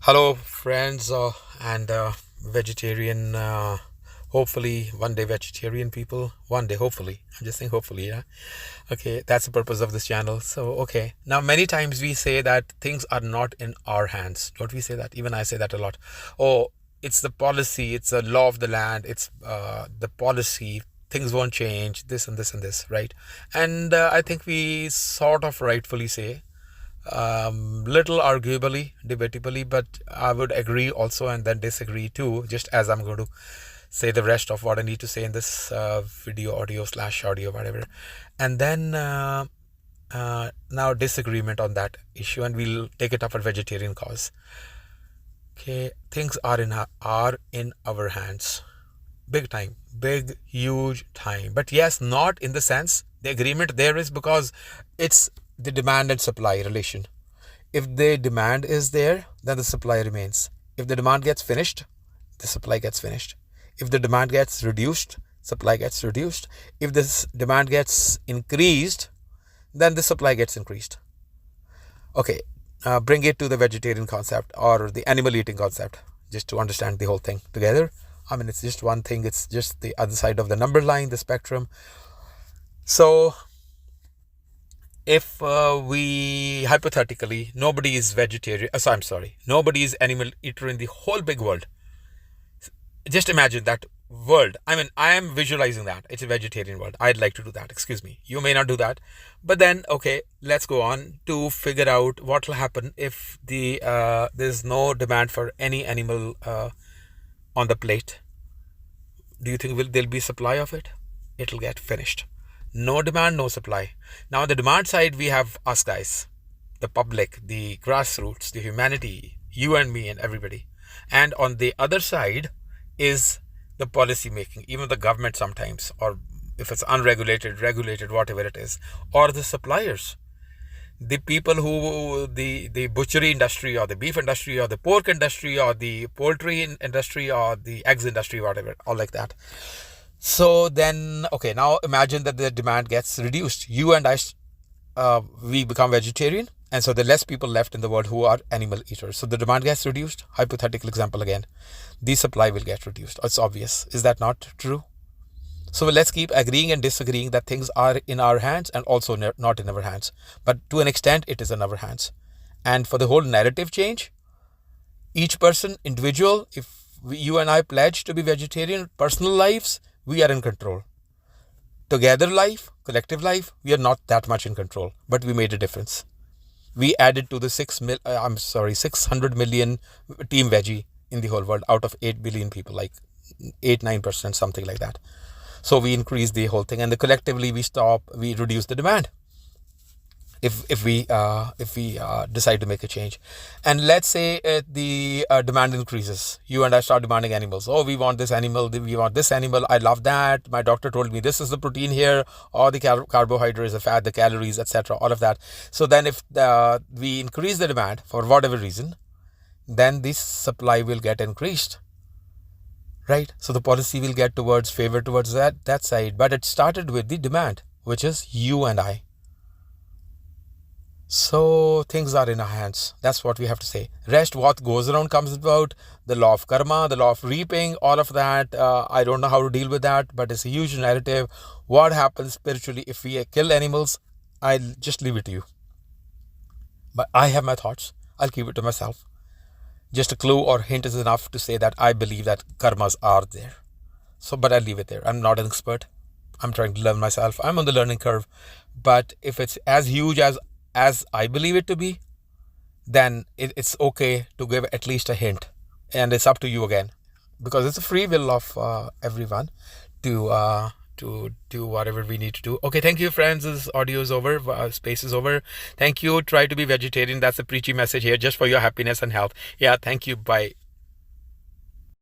Hello, friends, and vegetarian, hopefully one day vegetarian people. One day, hopefully. I'm just saying, hopefully, yeah. Okay, that's the purpose of this channel. So, okay. Now, many times we say that things are not in our hands. Don't we say that? Even I say that a lot. Oh, it's the policy, it's the law of the land, it's the policy. Things won't change, this and this and this, right? And I think we sort of rightfully say little arguably, debatably, but I would agree also and then disagree too, just as I'm going to say the rest of what I need to say in this video, audio slash audio, whatever. And then now disagreement on that issue, and we'll take it up for vegetarian cause. Okay, things are in our hands. Big time, big, huge time. But yes, not in the sense the agreement there is because it's the demand and supply relation. If the demand is there, then the supply remains. If the demand gets finished, the supply gets finished. If the demand gets reduced, supply gets reduced. If this demand gets increased, then the supply gets increased. Okay, bring it to the vegetarian concept or the animal eating concept, just to understand the whole thing together. I mean, it's just one thing, it's just the other side of the number line, the spectrum. So, if we hypothetically, nobody is vegetarian, I'm sorry, nobody is animal eater in the whole big world. Just imagine that world. I mean, I am visualizing that it's a vegetarian world. I'd like to do that. Excuse me. You may not do that. But then, okay, let's go on to figure out what will happen if there's no demand for any animal on the plate. Do you think there'll be supply of it? It'll get finished. No demand, no supply. Now, on the demand side, we have us guys, the public, the grassroots, the humanity, you and me and everybody. And on the other side is the policy making, even the government sometimes, or if it's unregulated, regulated, whatever it is, or the suppliers, the people who the butchery industry or the beef industry or the pork industry or the poultry industry or the eggs industry, whatever, all like that. So then, okay, now imagine that the demand gets reduced. You and I, we become vegetarian, and so there are less people left in the world who are animal eaters. So the demand gets reduced. Hypothetical example again, the supply will get reduced. It's obvious. Is that not true? So let's keep agreeing and disagreeing that things are in our hands and also not in our hands. But to an extent, it is in our hands. And for the whole narrative change, each person, individual, if you and I pledge to be vegetarian, personal lives, we are in control. Together life, collective life, we are not that much in control, but we made a difference. We added to the 600 million team veggie in the whole world out of 8 billion people, like 8-9%, something like that. So we increase the whole thing, and collectively we reduce the demand. If we decide to make a change, and let's say the demand increases, you and I start demanding animals. Oh, we want this animal, we want this animal. I love that. My doctor told me this is the protein here, or the carbohydrates, the fat, the calories, etc. All of that. So then, if we increase the demand for whatever reason, then this supply will get increased. Right? So the policy will get favor towards that side. But it started with the demand, which is you and I. So things are in our hands. That's what we have to say. Rest, what goes around comes about. The law of karma, the law of reaping, all of that. I don't know how to deal with that, but it's a huge narrative. What happens spiritually if we kill animals? I'll just leave it to you. But I have my thoughts. I'll keep it to myself. Just a clue or hint is enough to say that I believe that karmas are there. So, but I'll leave it there. I'm not an expert. I'm trying to learn myself. I'm on the learning curve. But if it's as huge as I believe it to be, then it's okay to give at least a hint. And it's up to you again. Because it's a free will of everyone to do whatever we need to do. Okay, thank you, friends. This audio is over. Space is over. Thank you. Try to be vegetarian. That's a preachy message here, just for your happiness and health. Yeah, thank you. Bye.